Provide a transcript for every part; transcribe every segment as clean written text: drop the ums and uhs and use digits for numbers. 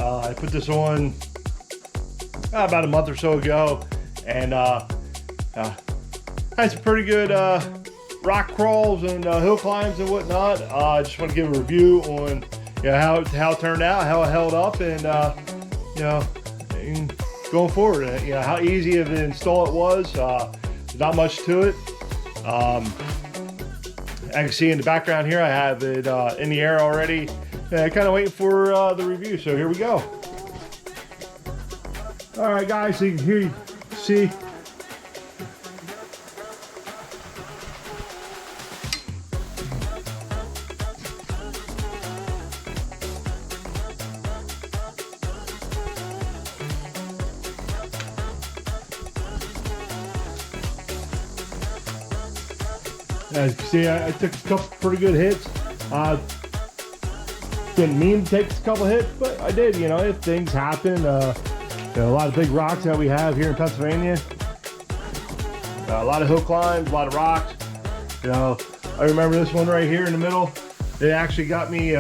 I put this on about a month or so ago, and had some pretty good rock crawls and hill climbs and whatnot. I just want to give a review on how it turned out, how it held up, and and going forward, how easy of an install it was. Not much to it. I can see in the background here, I have it in the air already. Kind of waiting for the review, so here we go. All right, guys, so here you see. As you can see, I took a couple pretty good hits. Didn't mean to take a couple hits, but I did. If things happen, a lot of big rocks that we have here in Pennsylvania, a lot of hill climbs, a lot of rocks. I remember this one right here in the middle. It actually got me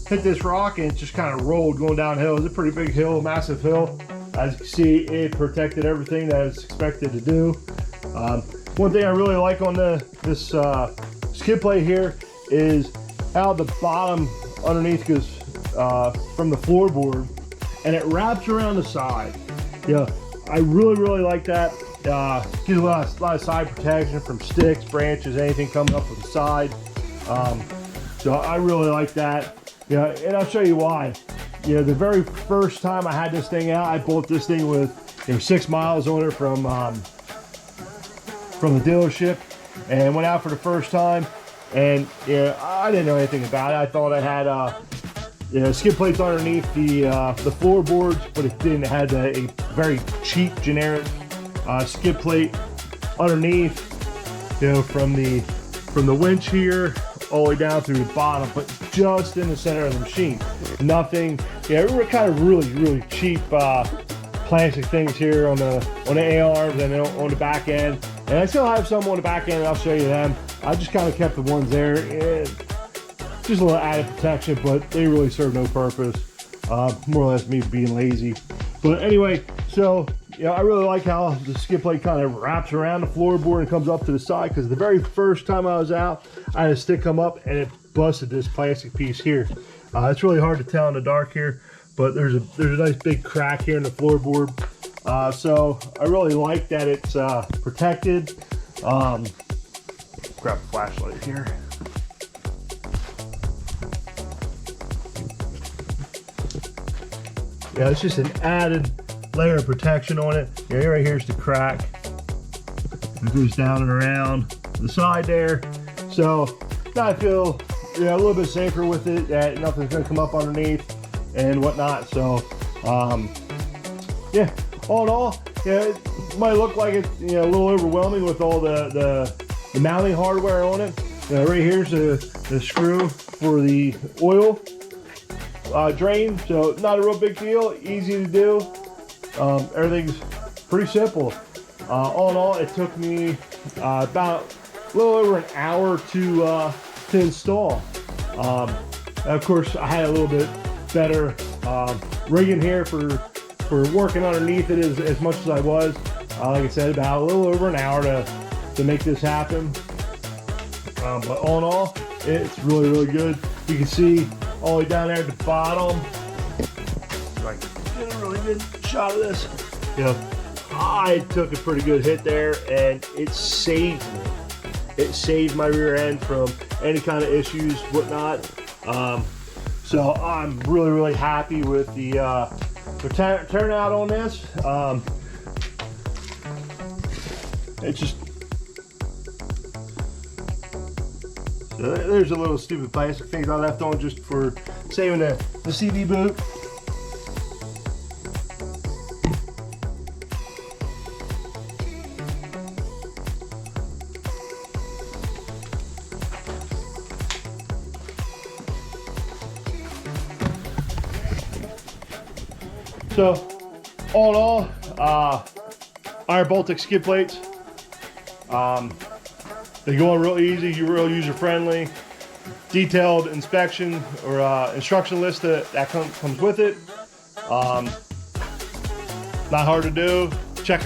hit this rock and it just kind of rolled going downhill. It was a pretty big hill, massive hill. As you can see, it protected everything that it's expected to do. One thing I really like on this skid plate here is how the bottom underneath goes from the floorboard, and it wraps around the side. I really like that. Gives a lot of side protection from sticks, branches, anything coming up from the side. So I really like that. And I'll show you why. The very first time I had this thing out, I bought this thing with 6 miles on it from the dealership, and went out for the first time, and I didn't know anything about it. I thought I had skid plates underneath the floorboards, but it didn't. It had a very cheap generic skid plate underneath, from the winch here all the way down through the bottom, but just in the center of the machine. Nothing. We were kind of really cheap plastic things here on the A-arms and on the back end. And I still have some on the back end, and I'll show you them. I just kind of kept the ones there. Just a little added protection, but they really serve no purpose. More or less me being lazy. But anyway, so I really like how the skid plate kind of wraps around the floorboard and comes up to the side, because the very first time I was out, I had a stick come up and it busted this plastic piece here. It's really hard to tell in the dark here, but there's a nice big crack here in the floorboard. So I really like that it's protected. Grab a flashlight here. It's just an added layer of protection on it. Right here's the crack. It goes down and around the side there. So now I feel a little bit safer with it, that nothing's going to come up underneath and whatnot. So yeah. All in all, it might look like it's a little overwhelming with all the mounting hardware on it. Right here's the screw for the oil drain, so not a real big deal, easy to do. Everything's pretty simple. All in all, it took me about a little over an hour to install. Of course, I had a little bit better rigging here for working underneath it as much as I was. Like I said, about a little over an hour to make this happen. But all in all, it's really good. You can see all the way down there at the bottom. Like, get a really good shot of this. I took a pretty good hit there, and it saved me. It saved my rear end from any kind of issues, whatnot. So I'm really happy with the turnout on this. It's just, so there's a little stupid plastic thing I left on just for saving the CD boot. So, all in all, iron Baltic skid plates. They go on real easy, you're real user friendly. detailed inspection or instruction list that comes with it. Not hard to do. Check